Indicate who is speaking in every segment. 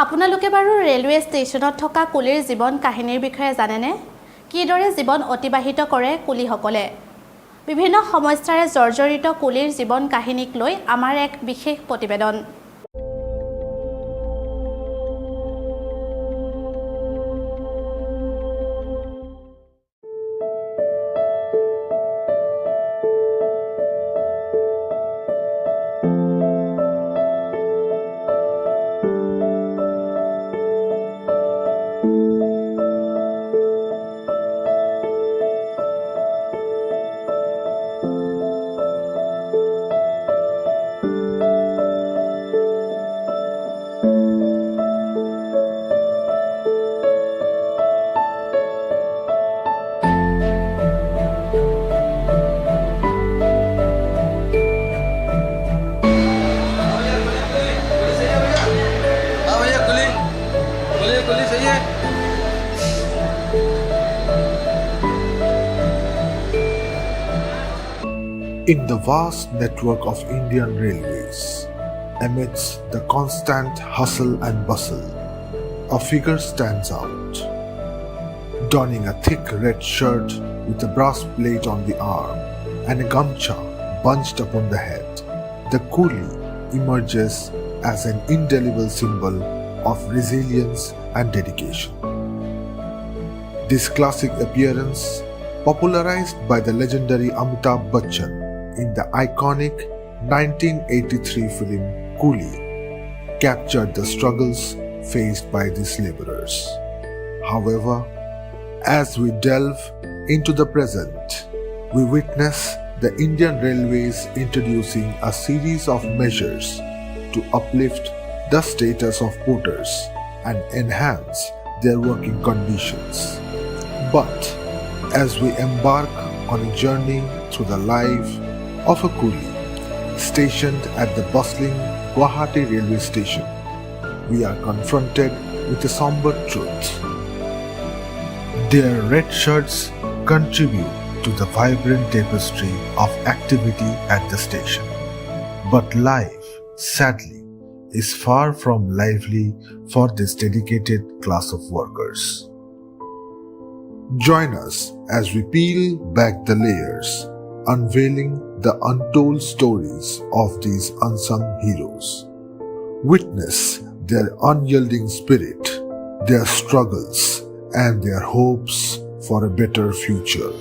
Speaker 1: আপোনালোকে বাৰু ৰেলৱে ষ্টেচনত থকা কুলিৰ জীৱন কাহিনীৰ বিষয়ে জানেনে? কিদৰে জীৱন অতিবাহিত কৰে কুলিসকলে? বিভিন্ন সমস্যাৰে জৰ্জৰিত কুলিৰ জীৱন কাহিনীক লৈ আমাৰ এক বিশেষ প্ৰতিবেদন।
Speaker 2: In the vast network of Indian railways, amidst the constant hustle and bustle, a figure stands out. Donning a thick red shirt with a brass plate on the arm and a gamcha bunched upon the head, the coolie emerges as an indelible symbol of resilience and dedication. This classic appearance, popularized by the legendary Amitabh Bachchan in the iconic 1983 film Coolie, captured the struggles faced by these laborers. However, as we delve into the present, we witness the Indian Railways introducing a series of measures to uplift the status of porters and enhance their working conditions. But as we embark on a journey through the life of a coolie stationed at the bustling Guwahati Railway Station, we are confronted with a somber truth. Their red shirts contribute to the vibrant tapestry of activity at the station. But life, sadly, is far from lively for this dedicated class of workers. Join us as we peel back the layers, unveiling the untold stories of these unsung heroes. Witness their unyielding spirit, their struggles, and their hopes for a better future.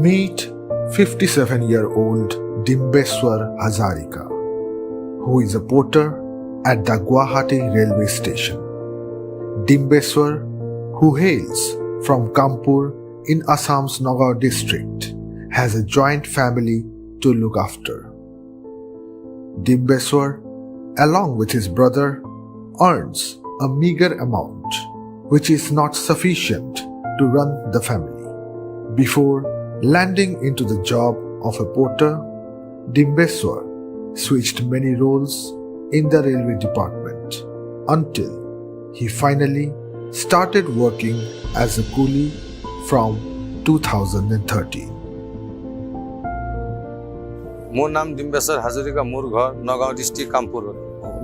Speaker 2: Meet 57-year-old Dimbeswar Hazarika, who is a porter at the Guwahati Railway Station. Dimbeswar, who hails from Kanpur in Assam's Nagaon district, has a joint family to look after. Dimbeswar, along with his brother, earns a meager amount, which is not sufficient to run the family. Before landing into the job of a porter, Dimbeswar switched many roles in the railway department until he finally started working as a coolie from 2013.
Speaker 3: মোৰ নাম ডিম্বেশ্বৰ হাজৰিকা, মোৰ ঘৰ Nagaon district কামপুৰত।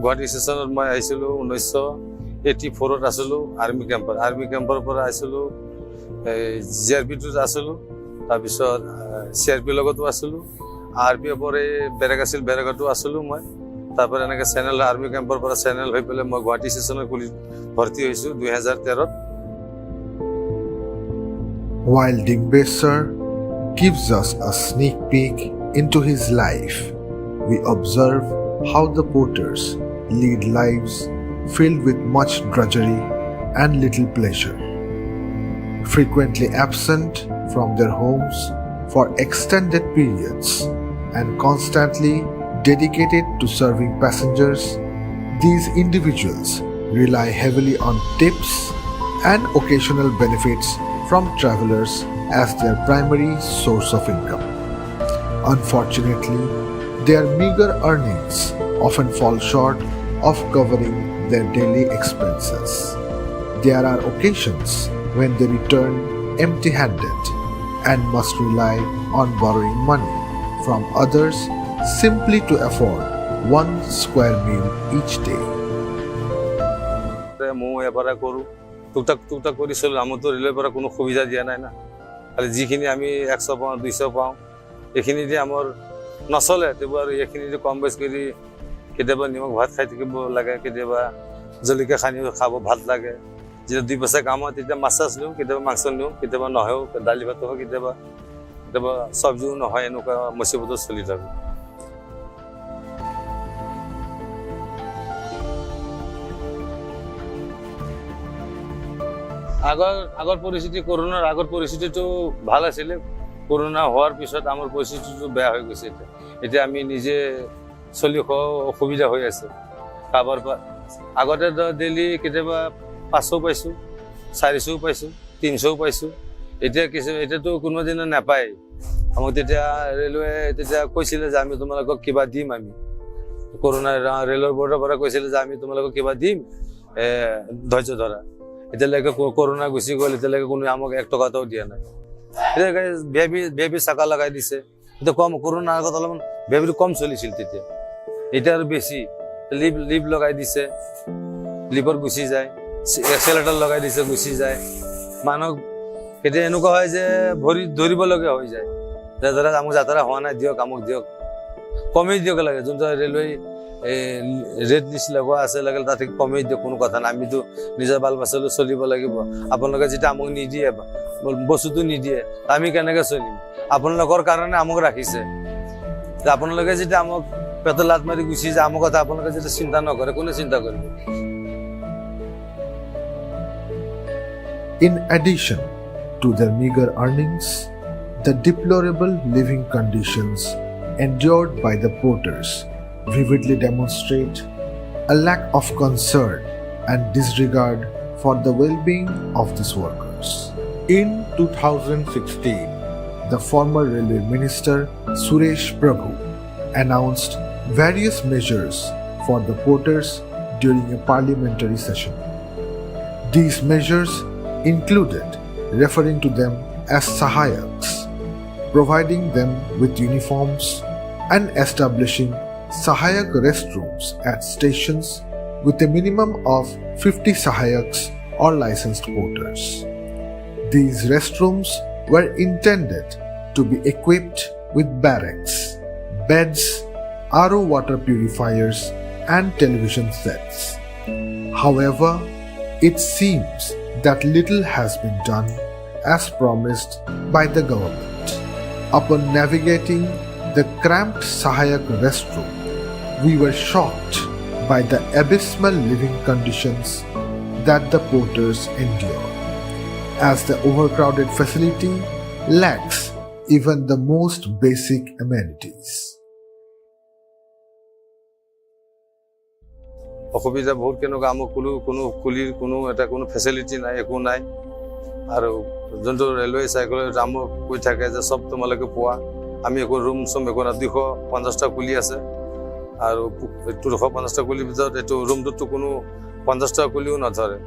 Speaker 3: গুৱাহাটী ষ্টেচনত মই আহিছিলোঁ 1984ত আছিলোঁ army কেম্পৰ পৰা আহিছিলোঁ। GRP-টোত আছিলোঁ, তাৰপিছত CRP লগতো আছিলোঁ, RPF পৰা বেৰেক আছিল, বেৰেকতো আছিলোঁ মই। তাৰপৰা এনেকৈ চেনেল আৰ্মি কেম্পৰ পৰা চেনেল হৈ পেলাই মই গুৱাহাটী ষ্টেচনৰ কুলিত ভৰ্তি হৈছোঁ 2013ত।
Speaker 2: While Dimbeswar gives us a sneak peek into his life, we observe how the porters lead lives filled with much drudgery and little pleasure. Frequently absent from their homes for extended periods and constantly dedicated to serving passengers, these individuals rely heavily on tips and occasional benefits from travelers as their primary source of income. Unfortunately, their meager earnings often fall short of covering their daily expenses. there are occasions when they return empty-handed and must rely on borrowing money from others simply to afford one square meal each day.
Speaker 3: মৌ এবাৰ কৰোঁ টুকটাক কৰি চলোঁ আমাৰতো ৰেলৱেৰ পৰা কোনো সুবিধা দিয়া নাই না খালি যিখিনি আমি 100 পাওঁ 200 পাওঁ এইখিনি দি আমাৰ নচলে তেবোৰ আৰু এইখিনি দি কম বেছ কৰি কেতিয়াবা নিমখ ভাত খাই থাকিব লাগে কেতিয়াবা জলকীয়া খানি খাব ভাত লাগে যেতিয়া 2 পইচা কাম হয় তেতিয়া মাছ চাছ নিওঁ কেতিয়াবা মাংস নিওঁ কেতিয়াবা নহয়ও দালি ভাত হয় কেতিয়াবা চব্জিও নহয় এনেকুৱা মুচিবতত চলি থাকোঁ আগৰ পৰিস্থিতি কৰোনাৰ আগৰ পৰিস্থিতিটো ভাল আছিলে কৰোনা হোৱাৰ পিছত আমাৰ পৰিস্থিতিটো বেয়া হৈ গৈছে এতিয়া আমি নিজে চলি খোৱা অসুবিধা হৈ আছে কাৰোবাৰ আগতে ডেইলি কেতিয়াবা 500 পাইছোঁ 400 পাইছোঁ 300 পাইছোঁ এতিয়াতো কোনো দিন নাপায় আমাক তেতিয়া ৰেলৱে তেতিয়া কৈছিলে যে আমি তোমালোকক কিবা দিম আমি কৰোনা ৰেলৰ বৰ্ডৰ পৰা কৈছিলে যে আমি তোমালোকক কিবা দিম ধৈৰ্য ধৰা এতিয়ালৈকে কৰোনা গুচি গ'ল এতিয়ালৈকে কোনো আমাক 1 টকাও দিয়া নাই বেবি চাকা লগাই দিছে এতিয়া কম কৰোনা আগত অলপমান বেবিটো কম চলিছিল তেতিয়া এতিয়া আৰু বেছি লিভ লগাই দিছে লিভৰ গুচি যায় এক্সেলেটাৰ লগাই দিছে গুচি যায় মানুহ এতিয়া এনেকুৱা হয় যে ভৰি ধৰিবলগীয়া হৈ যায় ধৰা আমাক যাত্ৰা হোৱা নাই দিয়ক আমাক দিয়ক কমেই দিয়ক লাগে যোনটো ৰেলৱে ৰেট লিষ্ট লগোৱা আছে লাগিলে তাতে কমেই দিয়ক কোনো কথা নাই আমিতো নিজৰ বাল বাচ্চালৈ চলিব লাগিব আপোনালোকে যেতিয়া আমাক নিদিয়ে বস্তুটো নিদিয়ে আমি কেনেকৈ চলিম আপোনালোকৰ কাৰণে আমাক ৰাখিছে আপোনালোকে যেতিয়া আমাক পেটৰ লাত মাৰি গুচি যায় আমাৰ কথা আপোনালোকে যেতিয়া চিন্তা নকৰে কোনে চিন্তা কৰিব
Speaker 2: In addition to their meager earnings, the deplorable living conditions endured by the porters vividly demonstrate a lack of concern and disregard for the well-being of these workers. In 2016, the former railway minister Suresh Prabhu announced various measures for the porters during a parliamentary session. These measures included referring to them as Sahayaks, providing them with uniforms and establishing Sahayak restrooms at stations with a minimum of 50 Sahayaks or licensed porters. These restrooms were intended to be equipped with barracks, beds, RO water purifiers and television sets. However, it seems that little has been done as promised by the government. Upon navigating the cramped Sahayak restroom, we were shocked by the abysmal living conditions that the porters endure, as the overcrowded facility lacks even the most basic amenities.
Speaker 3: অসুবিধা বহুত কেনেকুৱা আমাক কোনো কুলিৰ কোনো facility নাই একো নাই আৰু যোনটো ৰেলৱে চাইকেলৰ আমাক কৈ থাকে যে সব তোমালোকে পোৱা আমি একো ৰুম চম একো না 250টা কুলি আছে আৰু 250টা কুলিৰ ভিতৰত এইটো ৰুমটোতো কোনো 50টা কুলিও নধৰে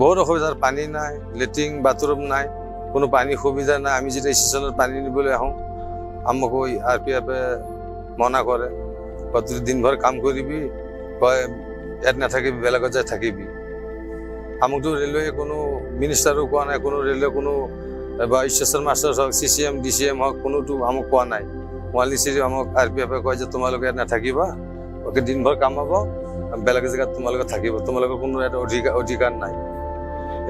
Speaker 3: বহুত অসুবিধাৰ পানী নাই লেট্ৰিন বাথৰুম নাই কোনো পানী সুবিধা নাই আমি যেতিয়া ষ্টেচনত পানী নিবলৈ আহোঁ আমাক আৰপিএফে মনা কৰে প্ৰতি দিনভৰ কাম কৰিবি কয় ইয়াত নাথাকিবি বেলেগত যাই থাকিবি আমাকতো ৰেলৱে কোনো মিনিষ্টাৰো কোৱা নাই কোনো ৰেলৱে কোনো বা ষ্টেচন মাষ্টাৰ হওক CCM DCM হওক কোনোটো আমাক কোৱা নাই ওয়ালিচিৰি আমাক আৰপিএফে কয় যে তোমালোকে ইয়াত নাথাকিবা ওকে দিনভৰ কাম হ'ব বেলেগ জেগাত তোমালোকে থাকিব তোমালোকৰ কোনো এটা অধিকাৰ নাই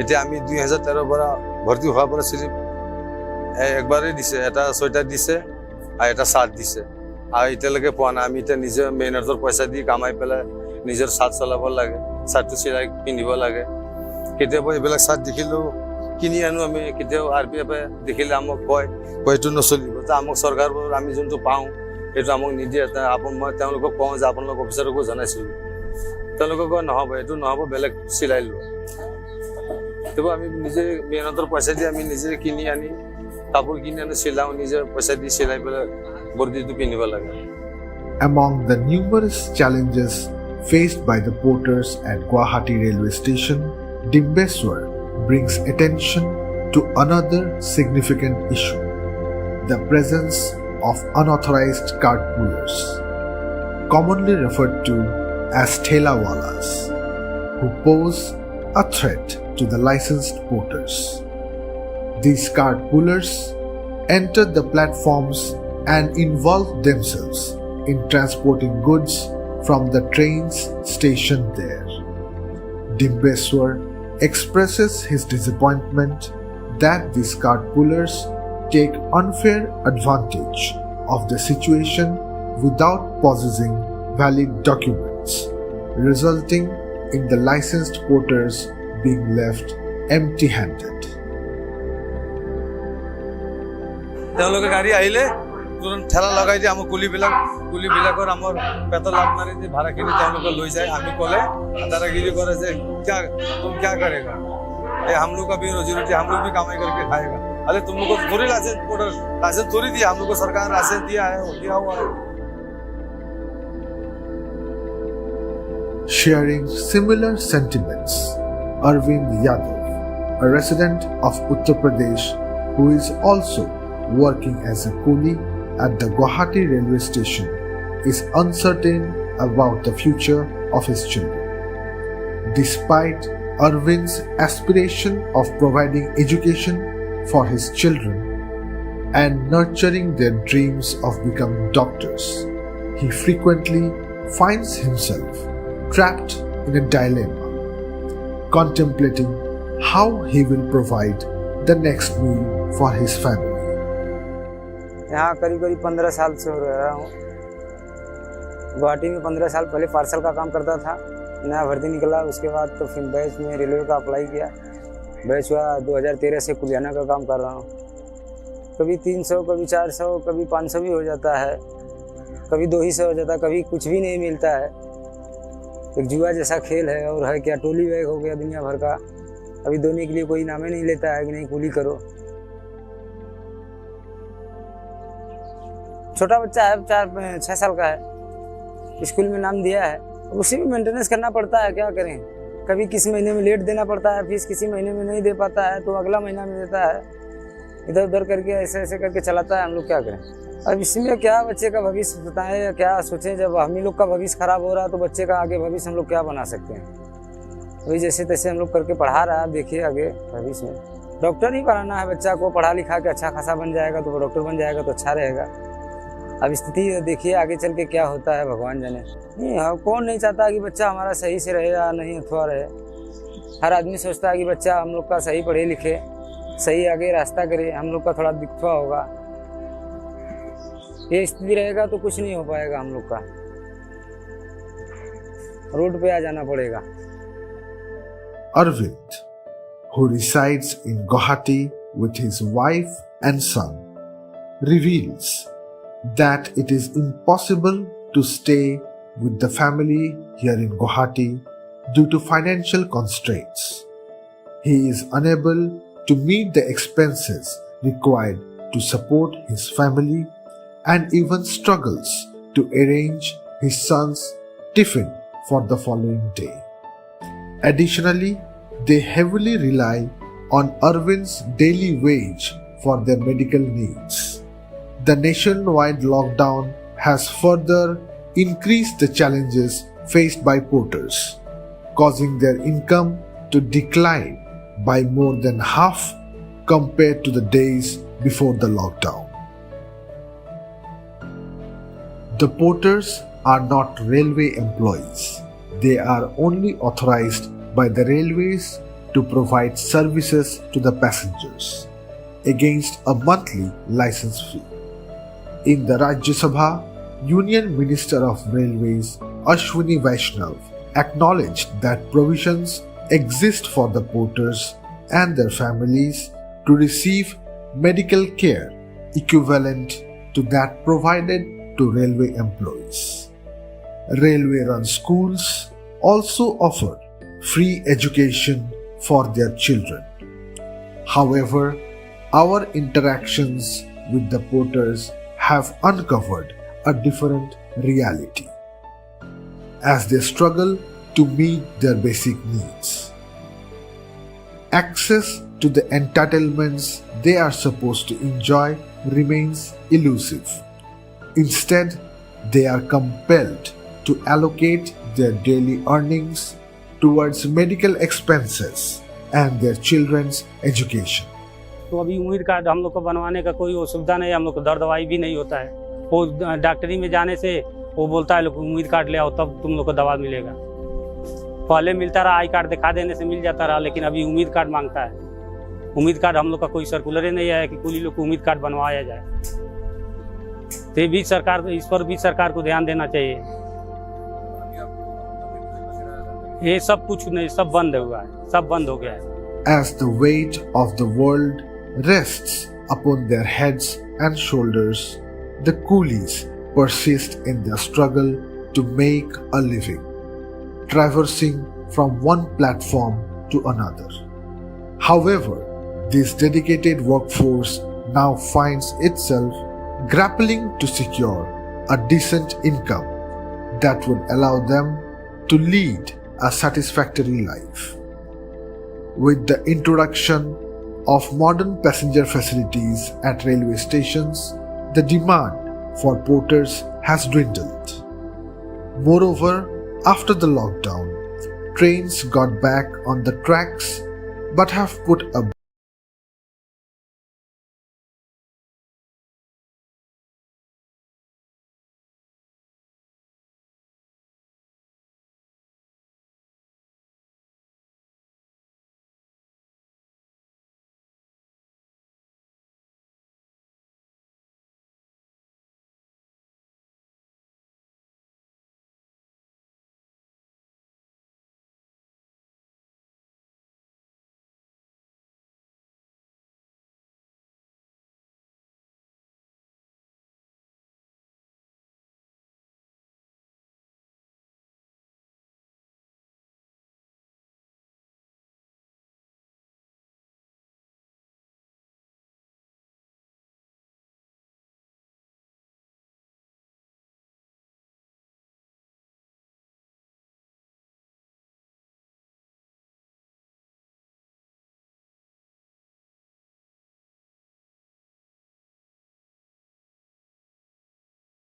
Speaker 3: এতিয়া আমি 2013 পৰা ভৰ্তি হোৱাৰ পৰা সিৰিফ একবাৰেই দিছে এটা 6টা দিছে আৰু এটা 7 দিছে আৰু এতিয়ালৈকে পোৱা নাই আমি এতিয়া নিজে মেহনতৰ পইচা দি কামাই পেলাই নিজৰ সাথ চলাব লাগে সাথটো চিলাই পিন্ধিব লাগে কেতিয়াবা এইবিলাক সাথ দেখিলেও কিনি আনো আমি কেতিয়াও আৰপিএফে দেখিলে আমাক কয় এইটো নচলিব যে আমাক চৰকাৰবোৰ আমি যোনটো পাওঁ এইটো আমাক নিদিয়ে মই তেওঁলোকক কওঁ যে আপোনালোক অফিচাৰকো জনাইছিলোঁ তেওঁলোকে কয় নহ'ব এইটো নহ'ব বেলেগ চিলাই লোৱা তেতিয়াবা আমি নিজে মেহনতৰ পইচা দি আমি নিজে কিনি আনি কাপোৰ কিনি আনি চিলাওঁ নিজে পইচা দি চিলাই পেলাই বৰ্দিটো পিন্ধিব লাগে
Speaker 2: Among the numerous challenges faced by the porters at Guwahati Railway Station Dimbeswar brings attention to another significant issue: the presence of unauthorized cart pullers, commonly referred to as thelawalas, who pose a threat to the licensed porters. These cart pullers enter the platforms and involve themselves in transporting goods from the trains stationed there. Dimbeswar expresses his disappointment that these cart pullers take unfair advantage of the situation without possessing valid documents, resulting in the licensed porters being left empty-handed.
Speaker 3: তেওঁলোকে গাড়ী আহিলে তুৰন্ত ঠেলা লগাই দিয়ে আমাৰ কুলিবিলাকৰ আমাৰ পেটৰ লাভ মাৰি দিয়ে ভাড়াখিনি তেওঁলোকে লৈ যায় আমি ক'লে দাদাগিৰি কৰে যে तुम क्या करेगा ये हम लोग का भी रोजी रोटी हम लोग भी कमाई करके खाएगा अरे तुम लोग को थोड़ी लाइसेंस थोड़ी दिया हम लोग को सरकार लाइसेंस दिया हुआ है
Speaker 2: Sharing similar sentiments, Arvind Yadav, a resident of Uttar Pradesh who is also working as a coolie at the Guwahati Railway Station, is uncertain about the future of his children. Despite Arvind's aspiration of providing education for his children and nurturing their dreams of becoming doctors, he frequently finds himself trapped in a dilemma, contemplating how he will provide the next meal for his family.
Speaker 4: यहाँ करीब 15 साल से हो रहा हूँ। गुवाहाटी में 15 साल पहले पार्सल का काम करता था। नया भर्ती निकला, उसके बाद तो फिर बैच में रेलवे का अप्लाई किया। बैच हुआ 2013 से कुलियाना का काम कर रहा हूँ। कभी 300, कभी 400, कभी 500 भी हो जाता है, कभी 200 हो जाता है, कभी कुछ भी नहीं मिलता है। एक जुआ जैसा खेल है और है क्या, टोली बैग हो गया दुनिया भर का। अभी दोने के लिए कोई नामे नहीं लेता है कि नहीं कूली करो। छोटा बच्चा है, 4-6 साल का है, स्कूल में नाम दिया है, उसी में मेंटेनेंस करना पड़ता है। क्या करें, कभी किस महीने में लेट देना पड़ता है, फीस किसी महीने में नहीं दे पाता है तो अगला महीना में देता है। इधर उधर करके ऐसे करके चलाता है। हम लोग क्या करें। अब इसमें क्या बच्चे का भविष्य बताएं या क्या सोचें। जब हम ही लोग का भविष्य खराब हो रहा है तो बच्चे का आगे भविष्य हम लोग क्या बना सकते हैं। अभी जैसे तैसे हम लोग करके पढ़ा रहा है, देखिए आगे भविष्य में डॉक्टर ही बनाना है बच्चा को। पढ़ा लिखा के अच्छा खासा बन जाएगा तो वो डॉक्टर बन जाएगा तो अच्छा रहेगा। अब स्थिति देखिए आगे चल के क्या होता है, भगवान जाने। नहीं, कौन नहीं चाहता कि बच्चा हमारा सही से रहे या नहीं अथवा रहे। हर आदमी सोचता है कि बच्चा हम लोग का सही पढ़े लिखे, सही आगे रास्ता करे, हम लोग का थोड़ा दिखवा होगा। ये स्थिति रहेगा तो कुछ नहीं हो पाएगा। हम लोग का रोड पे आ जाना पड़ेगा।
Speaker 2: Arvind, who resides in Guwahati with his wife and son, reveals that it is impossible to stay with the family here in Guwahati due to financial constraints. He is unable to meet the expenses required to support his family and even struggles to arrange his son's tiffin for the following day. Additionally, they heavily rely on Arvind's daily wage for their medical needs. The nationwide lockdown has further increased the challenges faced by porters, causing their income to decline by more than half compared to the days before the lockdown. The porters are not railway employees. They are only authorized by the railways to provide services to the passengers against a monthly license fee. In the Rajya Sabha, Union Minister of Railways Ashwini Vaishnav acknowledged that provisions exist for the porters and their families to receive medical care equivalent to that provided to railway employees. Railway-run schools also offer free education for their children. However, our interactions with the porters have uncovered a different reality as they struggle to meet their basic needs. access to the entitlements they are supposed to enjoy remains elusive. Instead, they are compelled to allocate their daily earnings towards medical expenses and their children's education.
Speaker 5: तो अभी उम्र card हम लोग को बनवाने का कोई सुविधा नहीं है, हम लोग को दर्द दवाई भी नहीं होता है। वो डॉक्टरी में जाने से वो बोलता है लोग उम्र कार्ड ले आओ तब तुम लोग को दवा मिलेगा। पहले मिलता रहा, आई कार्ड दिखा देने से मिल जाता रहा, लेकिन अभी उम्र कार्ड मांगता है। उम्र कार्ड हम लोग का कोई सर्कुलर ही नहीं है कि कुली लोग को उम्र कार्ड बनवाया जाए। तो ये भी सरकार, इस पर भी सरकार को ध्यान देना चाहिए। ये सब कुछ नहीं, सब बंद हुआ है, सब बंद हो गया है।
Speaker 2: As the weight of the world rests upon their heads and shoulders, the coolies persist in their struggle to make a living, traversing from one platform to another. However, this dedicated workforce now finds itself grappling to secure a decent income that would allow them to lead a satisfactory life. With the introduction of modern passenger facilities at railway stations, the demand for porters has dwindled. Moreover, after the lockdown, trains got back on the tracks but have put a